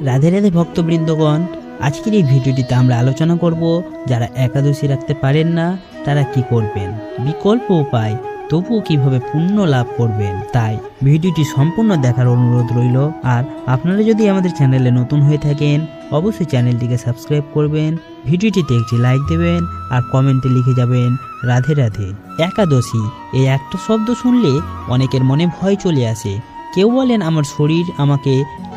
রাধে রাধে ভক্তবৃন্দগণ, আজকের এই ভিডিওটিতে আমরা আলোচনা করব যারা একাদশী রাখতে পারেন না তারা কি করবেন, বিকল্প উপায়, তবুও কিভাবে পুণ্য লাভ করবেন। তাই ভিডিওটি সম্পূর্ণ দেখার অনুরোধ রইল। আর আপনারা যদি আমাদের চ্যানেলে নতুন হয়ে থাকেন অবশ্যই চ্যানেলটিকে সাবস্ক্রাইব করবেন, ভিডিওটিতে একটি লাইক দেবেন আর কমেন্টে লিখে যাবেন রাধে রাধে। একাদশী এই একটা শব্দ শুনলে অনেকের মনে ভয় চলে আসে। কেউ বলেন আমার শরীর আমাকে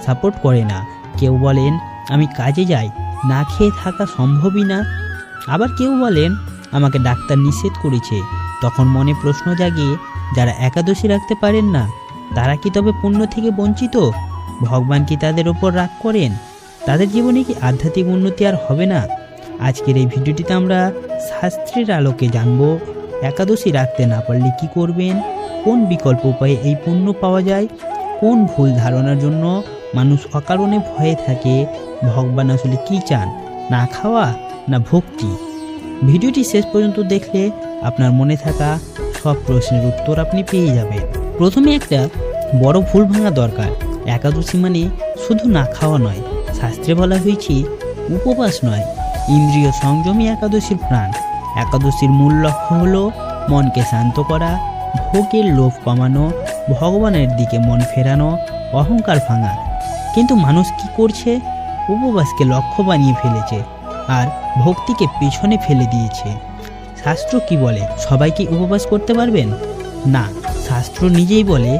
সাপোর্ট করে না, কেউ বলেন আমি কাজে যাই, না খেয়ে থাকা সম্ভবই না, আবার কেউ বলেন আমাকে ডাক্তার নিষেধ করেছে। তখন মনে প্রশ্ন জাগে, যারা একাদশী রাখতে পারেন না তারা কি তবে পুণ্য থেকে বঞ্চিত? ভগবান কি তাদের ওপর রাগ করেন? তাদের জীবনে কি আধ্যাত্মিক উন্নতি আর হবে না? আজকের এই ভিডিওটিতে আমরা শাস্ত্রের আলোকে জানব একাদশী রাখতে না পারলে কি করবেন, কোন বিকল্প উপায়ে এই পুণ্য পাওয়া যায়, কোন ভুল ধারণার জন্য মানুষ অকারণে ভয়ে থাকে, ভগবান আসলে কি চান, না খাওয়া না ভক্তি। ভিডিওটি শেষ পর্যন্ত দেখলে আপনার মনে থাকা সব প্রশ্নের উত্তর আপনি পেয়ে যাবেন। প্রথমে একটা বড় ভুল ভাঙা দরকার। একাদশী মানে শুধু না খাওয়া নয়, শাস্ত্রে বলা হয়েছে উপবাস নয়, ইন্দ্রিয় সংযমী একাদশীর প্রাণ। একাদশীর মূল লক্ষ্য হলো মনকে শান্ত করা, ভোগের লোভ কমানো, ভগবানের দিকে মন ফেরানো, অহংকার ভাঙা। কিন্তু মানুষ কি করছে? উপবাসকে লক্ষ্য বানিয়ে ফেলেছে আর ভক্তিকে পেছনে ফেলে দিয়েছে। শাস্ত্র কি বলে? সবাই কি উপবাস করতে পারবেন? না, শাস্ত্র নিজেই বলে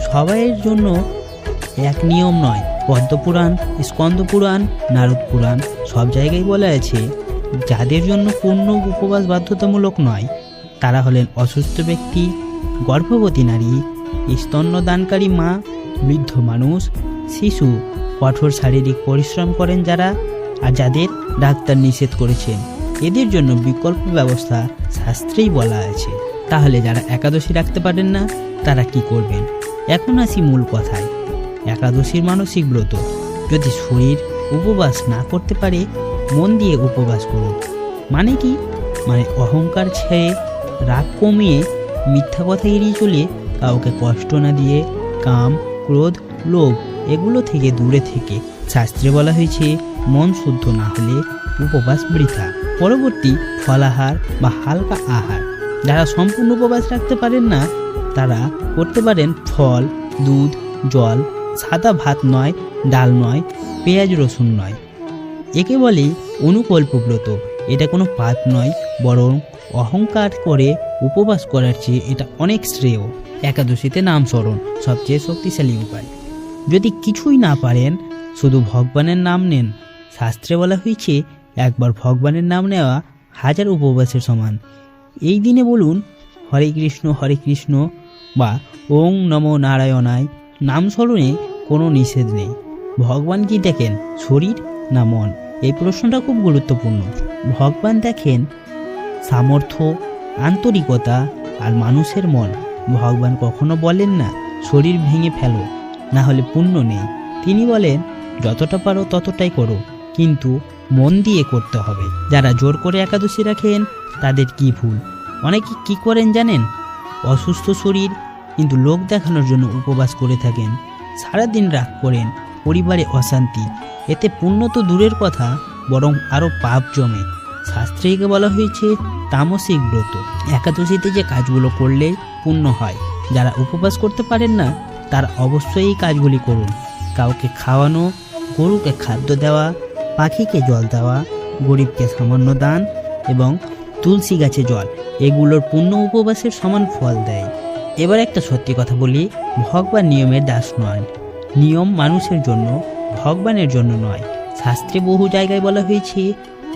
সবাইয়ের জন্য এক নিয়ম নয়। পদ্মপুরাণ, স্কন্দ পুরাণ, নারদ পুরাণ সব জায়গায় বলা আছে যাদের জন্য পূর্ণ উপবাস বাধ্যতামূলক নয় তারা হলেন অসুস্থ ব্যক্তি, গর্ভবতী নারী, স্তন্যদানকারী মা, বৃদ্ধ মানুষ, শিশু, কঠোর শারীরিক পরিশ্রম করেন যারা, আর যাদের ডাক্তার নিষেধ করেছেন। এদের জন্য বিকল্প ব্যবস্থা শাস্ত্রেই বলা আছে। তাহলে যারা একাদশী রাখতে পারেন না তারা কি করবেন? এখন আসি মূল কথায়। একাদশীর মানসিক ব্রত। যদি শরীর উপবাস না করতে পারে মন দিয়ে উপবাস করুন। মানে কি? মানে অহংকার ছেড়ে, রাগ কমিয়ে, মিথ্যা কথা এড়িয়ে চলে, কাউকে কষ্ট না দিয়ে, কাম, ক্রোধ, লোভ এগুলো থেকে দূরে থেকে। শাস্ত্রে বলা হয়েছে মন শুদ্ধ না হলে উপবাস বৃথা। পরবর্তী ফলাহার বা হালকা আহার। যারা সম্পূর্ণ উপবাস রাখতে পারেন না তারা করতে পারেন ফল, দুধ, জল, সাদা ভাত নয়, ডাল নয়, পেঁয়াজ রসুন নয়। একে বলে অনুকল্প ব্রত। এটা কোনো পাপ নয়, বরং অহংকার করে উপবাস করার চেয়ে এটা অনেক শ্রেয়। একাদশীতে নাম স্মরণ সবচেয়ে শক্তিশালী উপায়। যদি কিছুই না পারেন শুধু ভগবানের নাম নেন। শাস্ত্রে বলা হয়েছে একবার ভগবানের নাম নেওয়া 1000 উপবাসের সমান। এই দিনে বলুন হরে কৃষ্ণ বা ওং নমো নারায়ণায়। নাম স্মরণে কোনো নিষেধ নেই। ভগবান কি দেখেন, শরীর না মন? এই প্রশ্নটা খুব গুরুত্বপূর্ণ। ভগবান দেখেন সামর্থ্য, আন্তরিকতা আর মানুষের মন। ভগবান কখনো বলেন না শরীর ভেঙে ফেলো, না হলে পুণ্য নেই। তিনি বলেন যতটা পারো ততটাই করো, কিন্তু মন দিয়ে করতে হবে। যারা জোর করে একাদশী রাখেন তাদের কি ভুল? অনেকে কি করেন জানেন? অসুস্থ শরীর কিন্তু লোক দেখানোর জন্য উপবাস করে থাকেন, সারাদিন রাগ করেন, পরিবারে অশান্তি। এতে পুণ্য তো দূরের কথা, বরং আরও পাপ জমে। শাস্ত্রে একে বলা হয়েছে তামসিক ব্রত। একাদশীতে যে কাজগুলো করলে পুণ্য হয়, যারা উপবাস করতে পারেন না তারা অবশ্যই এই কাজগুলি করুন। কাউকে খাওয়ানো, গরুকে খাদ্য দেওয়া, পাখিকে জল দেওয়া, গরিবকে সামান্য দান এবং তুলসী গাছে জল, এগুলোর পুণ্য উপবাসের সমান ফল দেয়। এবার একটা সত্যি কথা বলি, ভগবান নিয়মের দাস নয়। নিয়ম মানুষের জন্য, ভগবানের জন্য নয়। শাস্ত্রে বহু জায়গায় বলা হয়েছে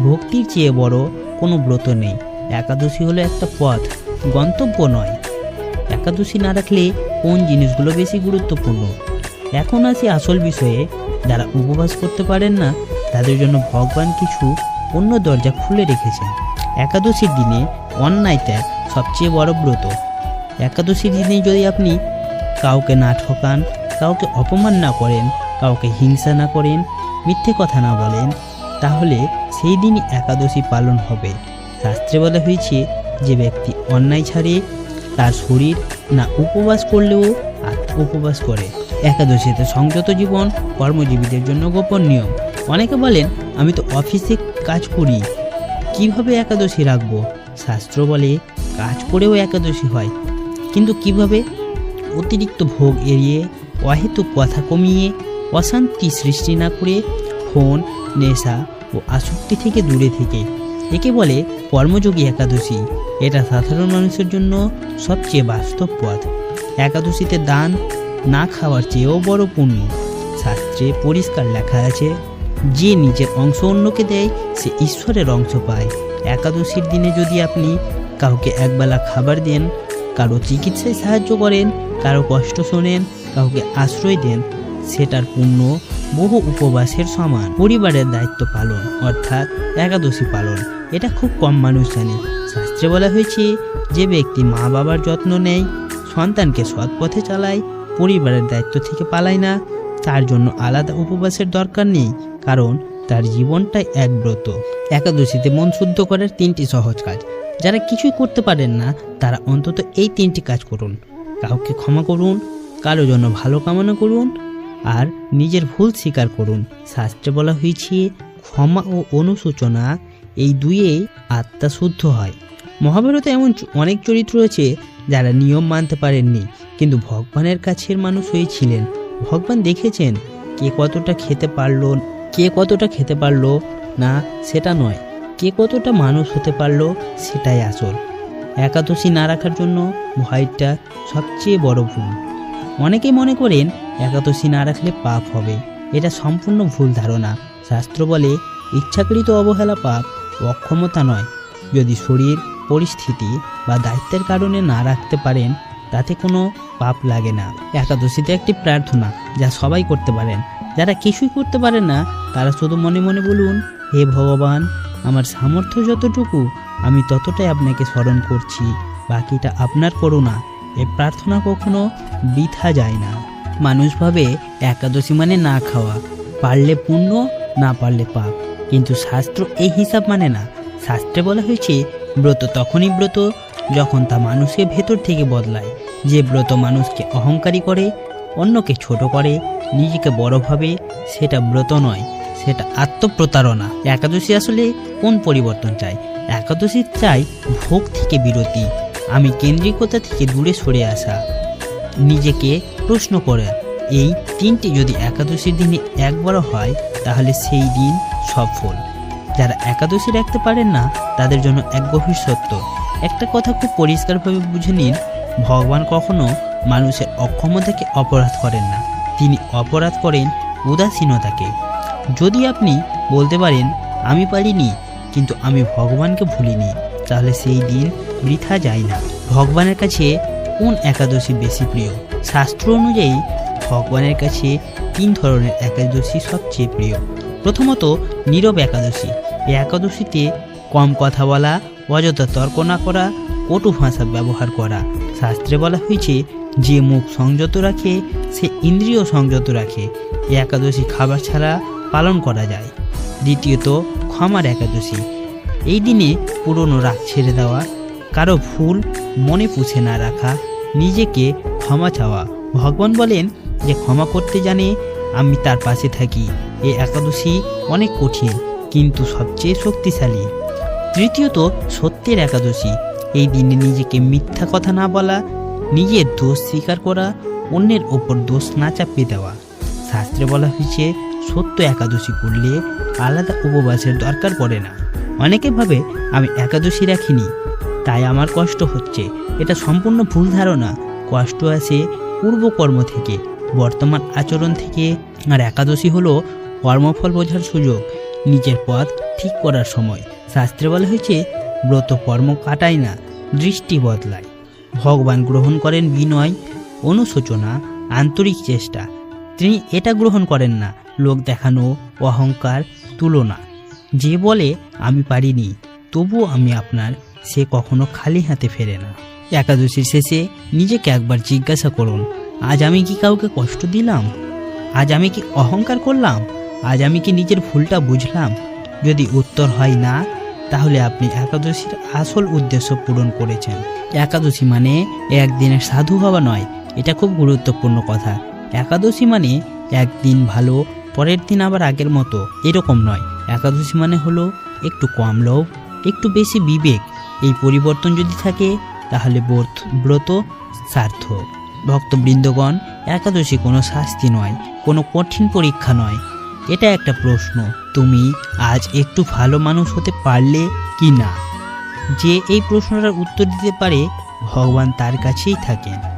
ভক্তির চেয়ে বড় কোনো ব্রত নেই। একাদশী হলো একটা পথ, গন্তব্য নয়। একাদশী না রাখলে কোন জিনিসগুলো বেশি গুরুত্বপূর্ণ? এখন আসি আসল বিষয়ে। যারা উপবাস করতে পারেন না তাদের জন্য ভগবান কিছু অন্য দরজা খুলে রেখেছেন। একাদশীর দিনে অন্যায় ত্যাগ সবচেয়ে বড় ব্রত। একাদশীর দিনে যদি আপনি কাউকে না ঠকান, কাউকে অপমান না করেন, কাউকে হিংসা না করেন, মিথ্যে কথা না বলেন, তাহলে সেই দিনই একাদশী পালন হবে। শাস্ত্রে বলা হয়েছে যে ব্যক্তি অন্যায় ছাড়ে তার শরীর না উপবাস করলেও আত্মা উপবাস করে। একাদশীতে সংযত জীবন কর্মজীবীদের জন্য গোপন নিয়ম। অনেকে বলেন, আমি তো অফিসে কাজ করি, কিভাবে একাদশী রাখবো? শাস্ত্র বলে কাজ করেও একাদশী হয়, কিন্তু কিভাবে? অতিরিক্ত ভোগ এড়িয়ে, অহেতুক কথা কমিয়ে, অশান্তি সৃষ্টি না করে, ফোন, নেশা ও আসক্তি থেকে দূরে থেকে। একে বলে কর্মযোগী একাদশী। এটা সাধারণ মানুষের জন্য সবচেয়ে বাস্তব পথ। একাদশীতে দান না খাওয়ার চেয়েও বড় পুণ্য। শাস্ত্রে পরিষ্কার লেখা আছে, যে নিজের অংশ অন্যকে দেয় সে ঈশ্বরের অংশ পায়। একাদশীর দিনে যদি আপনি কাউকে একবেলা খাবার দেন, কারো চিকিৎসায় সাহায্য করেন, কারো কষ্ট শোনেন, কাউকে আশ্রয় দেন, সেটার পুণ্য বহু উপবাসের সমান। পরিবারের দায়িত্ব পালন অর্থাৎ একাদশী পালন, এটা খুব কম মানুষ জানে। শাস্ত্রে বলা হয়েছে, যে ব্যক্তি মা বাবার যত্ন নেয়, সন্তানকে সৎ পথে চালায়, পরিবারের দায়িত্ব থেকে পালায় না, তার জন্য আলাদা উপবাসের দরকার নেই, কারণ তার জীবনটাই এক ব্রত। একাদশীতে মন শুদ্ধ করার 3টি সহজ কাজ। যারা কিছুই করতে পারেন না, তারা অন্তত এই 3টি কাজ করুন। কাউকে ক্ষমা করুন, কারো জন্য ভালো কামনা করুন, আর নিজের ভুল স্বীকার করুন। শাস্ত্রে বলা হয়েছে, ক্ষমা ও অনুশোচনা এই দুইয়েই আত্মা শুদ্ধ হয়। মহাভারতে এমন অনেক চরিত্র রয়েছে যারা নিয়ম মানতে পারেননি, কিন্তু ভগবানের কাছের মানুষ হয়েছিলেন। ভগবান দেখেছেন কে কতটা খেতে পারলো না সেটা নয়, কে কতটা মানুষ হতে পারলো সেটাই আসল। একাদশী না রাখার জন্য ভয়টা সবচেয়ে বড় ভুল। অনেকেই মনে করেন একাদশী না রাখলে পাপ হবে। এটা সম্পূর্ণ ভুল ধারণা। শাস্ত্র বলে, ইচ্ছাকৃত অবহেলা পাপ, অক্ষমতা নয়। যদি শরীর, পরিস্থিতি বা দায়িত্বের কারণে না রাখতে পারেন, তাতে কোনো পাপ লাগে না। একাদশীতে একটি প্রার্থনা যা সবাই করতে পারেন। যারা কিছুই করতে পারেন না, তারা শুধু মনে মনে বলুন, হে ভগবান, আমার সামর্থ্য যতটুকু আমি ততটাই আপনাকে স্মরণ করছি, বাকিটা আপনার করুণা। এই প্রার্থনা কখনো বৃথা যায় না। মানুষ ভাবে একাদশী মানে না খাওয়া, পারলে পুণ্য, না পারলে পাপ, কিন্তু শাস্ত্র এই হিসাব মানে না। শাস্ত্রে বলা হয়েছে, ব্রত তখনই ব্রত যখন তা মানুষের ভেতর থেকে বদলায়। যে ব্রত মানুষকে অহংকারী করে, অন্যকে ছোট করে, নিজেকে বড় ভাবে, সেটা ব্রত নয়, সেটা আত্মপ্রতারণা। একাদশী আসলে কোন পরিবর্তন চাই? একাদশী চাই ভোগ থেকে বিরতি, আমি কেন্দ্রিকতা থেকে দূরে সরে আসা, নিজেকে প্রশ্ন করে। এই 3টি যদি একাদশীর দিনে একবারও হয়, তাহলে সেই দিন সফল। যারা একাদশী রাখতে পারেন না, তাদের জন্য এক গভীর সত্য। একটা কথা খুব পরিষ্কারভাবে বুঝে নিন, ভগবান কখনো মানুষের অক্ষমতাকে অপরাধ করেন না, তিনি অপরাধ করেন উদাসীনতাকে। যদি আপনি বলতে পারেন, আমি পারিনি কিন্তু আমি ভগবানকে ভুলিনি, তাহলে সেই দিন বৃথা যায় না। ভগবানের কাছে কোন একাদশী বেশি প্রিয়? শাস্ত্র অনুযায়ী ভগবানের কাছে 3 ধরনের একাদশী সবচেয়ে প্রিয়। প্রথমত, নীরব একাদশী। এই একাদশীতে কম কথা বলা, অযথা তর্ক না করা, কটু ভাষা ব্যবহার করা। শাস্ত্রে বলা হয়েছে, যে মুখ সংযত রাখে সে ইন্দ্রিয় সংযত রাখে। এই একাদশী খাবার ছাড়া পালন করা যায়। দ্বিতীয়ত, ক্ষমার একাদশী। এই দিনে পুরনো রাগ ছেড়ে দেওয়া, কারো ভুল মনে পুষে না রাখা, নিজেকে ক্ষমা চাওয়া। ভগবান বলেন, যে ক্ষমা করতে জানে আমি তার পাশে থাকি। এই একাদশী অনেক কঠিন কিন্তু সবচেয়ে শক্তিশালী। তৃতীয়ত, সত্যের একাদশী। এই দিনে নিজেকে মিথ্যা কথা না বলা, নিজের দোষ স্বীকার করা, অন্যের ওপর দোষ না চাপিয়ে দেওয়া। শাস্ত্রে বলা হয়েছে, সত্য একাদশী করলে আলাদা উপবাসের দরকার পড়ে না। অনেকে ভাবে আমি একাদশী রাখিনি তাই আমার কষ্ট হচ্ছে। এটা সম্পূর্ণ ভুল ধারণা। কষ্ট আসে পূর্বকর্ম থেকে, বর্তমান আচরণ থেকে। আর একাদশী হলো কর্মফল বোঝার সুযোগ, নিজের পথ ঠিক করার সময়। শাস্ত্রে বলা হয়েছে, ব্রত কর্ম কাটায় না, দৃষ্টি বদলায়। ভগবান গ্রহণ করেন বিনয়, অনুশোচনা, আন্তরিক চেষ্টা। তিনি এটা গ্রহণ করেন না লোক দেখানো, অহংকার, তুলনা। যে বলে আমি পারিনি তবুও আমি আপনার, সে কখনো খালি হাতে ফেরে না। একাদশীর শেষে নিজেকে একবার জিজ্ঞাসা করুন, আজ আমি কি কাউকে কষ্ট দিলাম? আজ আমি কি অহংকার করলাম? আজ আমি কি নিজের ভুলটা বুঝলাম? যদি উত্তর হয় না, তাহলে আপনি একাদশীর আসল উদ্দেশ্য পূরণ করেছেন। একাদশী মানে একদিনের সাধু হওয়া নয়, এটা খুব গুরুত্বপূর্ণ কথা। একাদশী মানে একদিন ভালো, পরের দিন আবার আগের মতো, এরকম নয়। একাদশী মানে হলো একটু কম লোভ, একটু বেশি বিবেক। এই পরিবর্তন যদি থাকে তাহলে ব্রত সার্থক। ভক্তবৃন্দগণ, একাদশী কোনো শাস্তি নয়, কোনো কঠিন পরীক্ষা নয়। এটা একটা প্রশ্ন, তুমি আজ একটু ভালো মানুষ হতে পারলে কি না। যে এই প্রশ্নটার উত্তর দিতে পারে, ভগবান তার কাছেই থাকেন।